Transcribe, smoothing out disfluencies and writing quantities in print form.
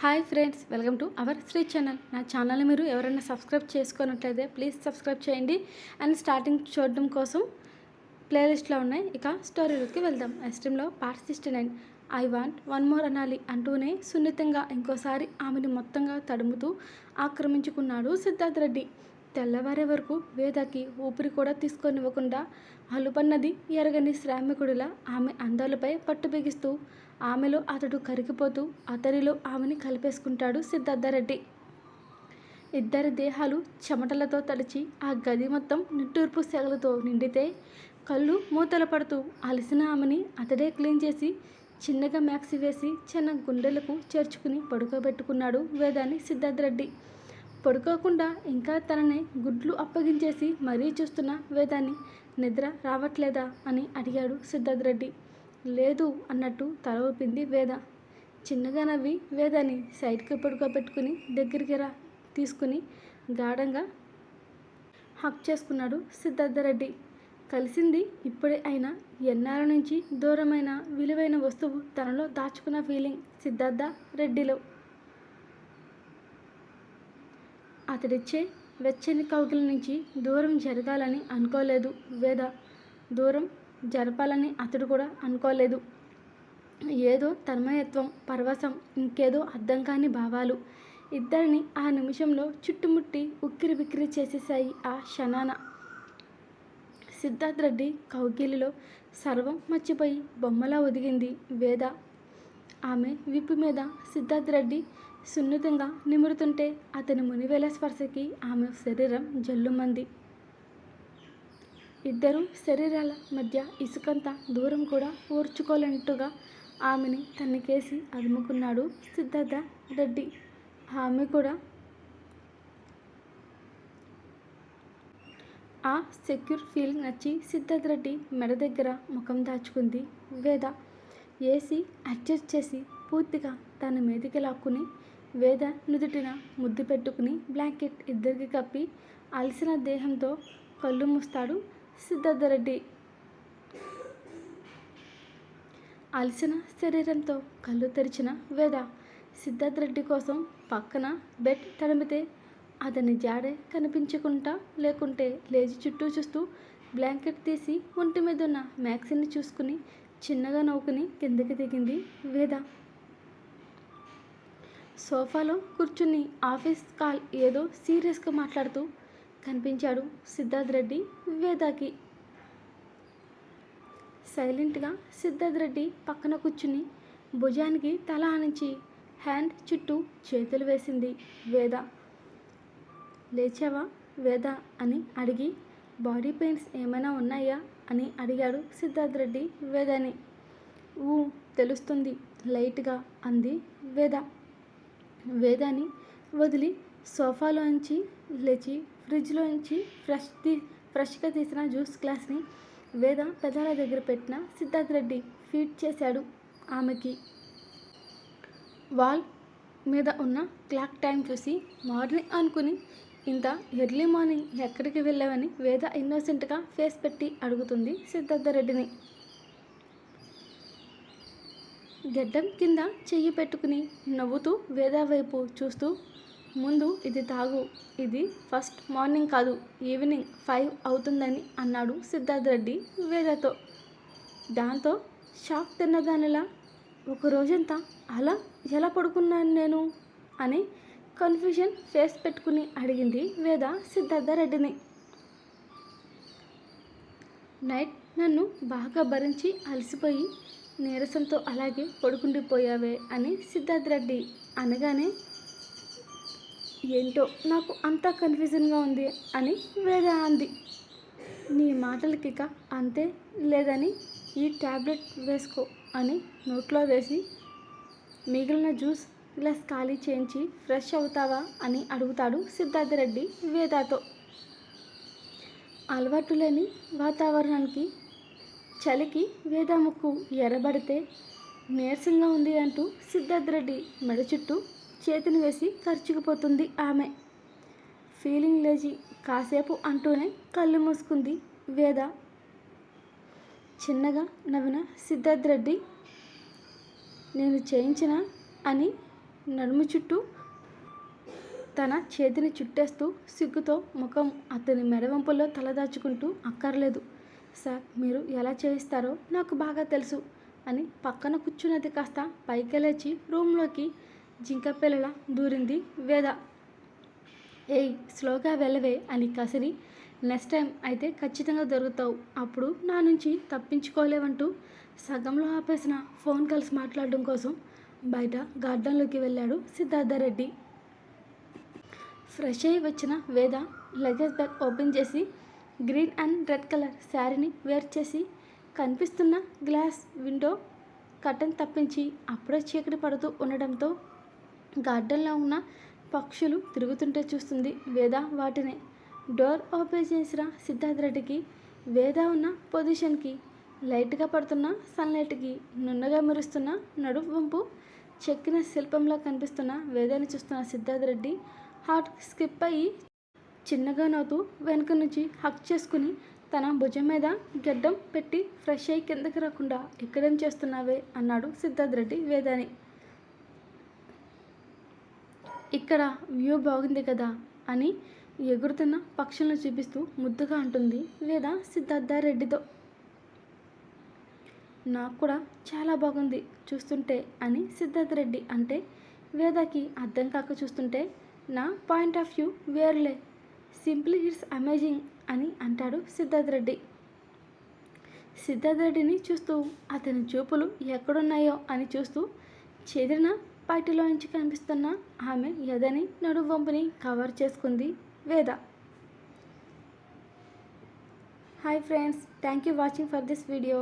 Hi friends, welcome to our Shri channel. నా ఛానల్ని మీరు ఎవరైనా సబ్స్క్రైబ్ చేసుకున్నట్లయితే ప్లీజ్ సబ్స్క్రైబ్ చేయండి. అండ్ స్టార్టింగ్ చూడడం కోసం ప్లేలిస్ట్లో ఉన్నాయి. ఇక స్టోరీలోకి వెళ్దాం. ఎస్ట్రీమ్లో part 69 I want one more అనాలి అంటూనే సున్నితంగా ఇంకోసారి ఆమెను మొత్తంగా తడుముతూ ఆక్రమించుకున్నాడు సిద్ధార్థ్ రెడ్డి. తెల్లవారే వరకు వేదకి ఊపిరి కూడా తీసుకొనివ్వకుండా అలుపన్నది ఎరగని శ్రామికుడిలా ఆమె అందాలపై పట్టు బిగిస్తూ ఆమెలో అతడు కరిగిపోతూ అతనిలో ఆమెని కలిపేసుకుంటాడు సిద్ధార్థరెడ్డి. ఇద్దరి దేహాలు చెమటలతో తడిచి ఆ గది మొత్తం నిట్టూర్పు సెగలతో నిండితే కళ్ళు మూతలు పడుతూ అలసిన ఆమెని అతడే క్లీన్ చేసి చిన్నగా మ్యాక్సీ వేసి చిన్న గుండెలకు చేర్చుకుని పడుకోబెట్టుకున్నాడు వేదాన్ని సిద్ధార్థరెడ్డి. పడుకోకుండా ఇంకా తనని గుడ్లు అప్పగించేసి మరీ చూస్తున్న వేదాన్ని నిద్ర రావట్లేదా అని అడిగాడు సిద్ధార్థరెడ్డి. లేదు అన్నట్టు తల ఊపింది వేద. చిన్నగా నవ్వి వేదాన్ని సైడ్కి పడుకోబెట్టుకుని దగ్గరికి తీసుకుని గాఢంగా హక్ చేసుకున్నాడు సిద్ధార్థరెడ్డి. కలిసింది ఇప్పుడే అయినా ఎన్నాళ్ళ నుంచి దూరమైన విలువైన వస్తువు తనలో దాచుకున్న ఫీలింగ్ సిద్ధార్థ రెడ్డిలో. అతడిచ్చే వెచ్చని కౌగిల నుంచి దూరం జరగాలని అనుకోలేదు వేద. దూరం జరపాలని అతడు కూడా అనుకోలేదు. ఏదో తన్మయత్వం, పరవశం, ఇంకేదో అర్థం కాని భావాలు ఇద్దరిని ఆ నిమిషంలో చుట్టుముట్టి ఉక్కిరి బిక్కిరి చేసేశాయి. ఆ క్షణాన సిద్ధార్థ్ రెడ్డి కౌగిలిలో సర్వం మర్చిపోయి బొమ్మలా ఒదిగింది వేద. ఆమె వీపు మీద సిద్ధార్థ్ రెడ్డి సున్నితంగా నిమురుతుంటే అతని మునివేల స్పర్శకి ఆమె శరీరం జల్లుమంది. ఇద్దరు శరీరాల మధ్య ఇసుకంత దూరం కూడా ఓర్చుకోలేనట్టుగా ఆమెని తనకేసి అదుముకున్నాడు సిద్ధార్థ రెడ్డి. ఆమె కూడా ఆ సెక్యూర్ ఫీలింగ్ నచ్చి సిద్ధార్థ్ రెడ్డి మెడ దగ్గర ముఖం దాచుకుంది వేద. ఏసీ అడ్జస్ట్ చేసి పూర్తిగా తన మీదికి లాక్కుని వేద నుదుటిన ముద్దు పెట్టుకుని బ్లాంకెట్ ఇద్దరికి కప్పి అలసిన దేహంతో కళ్ళు మూస్తాడు సిద్ధార్థరెడ్డి. అలసిన శరీరంతో కళ్ళు తెరిచిన వేద సిద్ధార్థ్ రెడ్డి కోసం పక్కన బెడ్ తడిమితే అతని జాడే కనిపించకుండా లేకుంటే లేచి చుట్టూ చూస్తూ బ్లాంకెట్ తీసి ఒంటి మీద ఉన్న మ్యాక్సీని చూసుకుని చిన్నగా నవ్వుకుని కిందకి దిగింది వేద. సోఫాలో కూర్చుని ఆఫీస్ కాల్ ఏదో సీరియస్గా మాట్లాడుతూ కనిపించాడు సిద్ధార్థ్ రెడ్డి వేదాకి. సైలెంట్గా సిద్ధార్థ్ రెడ్డి పక్కన కూర్చుని భుజానికి తల ఆనించి హ్యాండ్ చుట్టూ చేతులు వేసింది వేద. లేచావా వేద అని అడిగి బాడీ పెయిన్స్ ఏమైనా ఉన్నాయా అని అడిగాడు సిద్ధార్థ్ రెడ్డి వేదాని. తెలుస్తుంది లైట్గా అంది వేద. వేదాని వదిలి సోఫాలోంచి లేచి ఫ్రిడ్జ్లోంచి ఫ్రెష్గా తీసిన జ్యూస్ గ్లాస్ని వేద పెదాల దగ్గర పెట్టిన సిద్ధార్థ్ రెడ్డి ఫీడ్ చేశాడు ఆమెకి. వాల్ మీద ఉన్న క్లాక్ టైం చూసి మార్నింగ్ అనుకుని ఇంత ఎర్లీ మార్నింగ్ ఎక్కడికి వెళ్ళావని వేద ఇన్నోసెంట్గా ఫేస్ పెట్టి అడుగుతుంది సిద్ధార్థ రెడ్డిని. గెడ్డం కింద చెయ్యి పెట్టుకుని నవ్వుతూ వేద వైపు చూస్తూ ముందు ఇది తాగు, ఇది ఫస్ట్ మార్నింగ్ కాదు ఈవినింగ్ 5 అవుతుందని అన్నాడు సిద్ధార్థ్ రెడ్డి వేదతో. దాంతో షాక్ తిన్నదానిలా ఒక రోజంతా అలా ఎలా పడుకున్నాను నేను అని కన్ఫ్యూజన్ ఫేస్ పెట్టుకుని అడిగింది వేద సిద్ధార్థ రెడ్డిని. నైట్ నన్ను బాగా భరించి అలసిపోయి నీరసంతో అలాగే పడుకుండిపోయావే అని సిద్ధార్థ్ రెడ్డి అనగానే ఏంటో నాకు అంతా కన్ఫ్యూజన్గా ఉంది అని వేద అంది. నీ మాటలకిక అంతే లేదని ఈ ట్యాబ్లెట్ వేసుకో అని నోట్లో వేసి మిగిలిన జ్యూస్ గ్లాస్ ఖాళీ చేయించి ఫ్రెష్ అవుతావా అని అడుగుతాడు సిద్ధార్థ్ రెడ్డి వేదతో. అలవాటు లేని వాతావరణానికి చలికి వేద ముక్కు ఎర్రబడితే నీరసంగా ఉంది అంటూ సిద్ధార్థ్ రెడ్డి మెడ చుట్టూ చేతిని వేసి ఖర్చుకుపోతుంది ఆమె. ఫీలింగ్ లేజీ కాసేపు అంటూనే కళ్ళు మూసుకుంది వేద. చిన్నగా నవ్విన సిద్ధార్థ్ రెడ్డి నేను చేయించిన అని నడుము చుట్టూ తన చేతిని చుట్టేస్తూ సిగ్గుతో ముఖం అతని మెడవంపుల్లో తలదాచుకుంటూ, అక్కర్లేదు సార్, మీరు ఎలా చేయిస్తారో నాకు బాగా తెలుసు అని పక్కన కూర్చున్నది కాస్త పైకి లేచి రూమ్లోకి జింకపిల్లలా దూరింది వేద. ఏయ్, స్లోగా వెళ్ళవే అని కసిరి, నెక్స్ట్ టైం అయితే ఖచ్చితంగా దొరుకుతావు, అప్పుడు నా నుంచి తప్పించుకోలేవంటూ సగంలో ఆపేసిన ఫోన్ కాల్స్ మాట్లాడడం కోసం బయట గార్డెన్లోకి వెళ్ళాడు సిద్ధార్థరెడ్డి. ఫ్రెష్ అయ్యి వచ్చిన వేద లగేజ్ బ్యాగ్ ఓపెన్ చేసి గ్రీన్ అండ్ రెడ్ కలర్ శారీని వేర్ చేసి కనిపిస్తున్న గ్లాస్ విండో కర్టెన్ తప్పించి అప్పుడే చీకటి పడుతూ ఉండడంతో గార్డెన్లో ఉన్న పక్షులు తిరుగుతుంటే చూస్తుంది వేద వాటిని. డోర్ ఓపెన్ చేసిన సిద్ధార్థరెడ్డికి వేద ఉన్న పొజిషన్కి, లైట్గా పడుతున్న సన్లైట్కి, నున్నగా మెరుస్తున్న నడుము వంపు చెక్కిన శిల్పంలా కనిపిస్తున్న వేదాన్ని చూస్తున్న సిద్ధార్థరెడ్డి హార్ట్ స్కిప్ అయ్యి చిన్నగా నవ్వుతూ వెనక నుంచి హక్ చేసుకుని తన భుజం మీద గడ్డం పెట్టి ఫ్రెష్ అయ్యి కిందకి రాకుండా ఇక్కడేం చేస్తున్నావే అన్నాడు సిద్ధార్థరెడ్డి వేదాని. ఇక్కడ వ్యూ బాగుంది కదా అని ఎగురుతున్న పక్షులను చూపిస్తూ ముద్దుగా అంటుంది వేద సిద్ధార్థరెడ్డితో. నాకు కూడా చాలా బాగుంది చూస్తుంటే అని సిద్ధార్థరెడ్డి అంటే వేదకి అర్థం కాక చూస్తుంటే, నా point of view వేర్లే, simply it's amazing అని అంటాడు సిద్ధార్థరెడ్డి. సిద్ధార్థరెడ్డిని చూస్తూ అతని చూపులు ఎక్కడున్నాయో అని చూస్తూ చెదిరిన పాటిలోంచి కనిపిస్తున్న ఆమె ఎదని నడుము వంపుని కవర్ చేసుకుంది వేద. Hi friends, thank you watching for this video.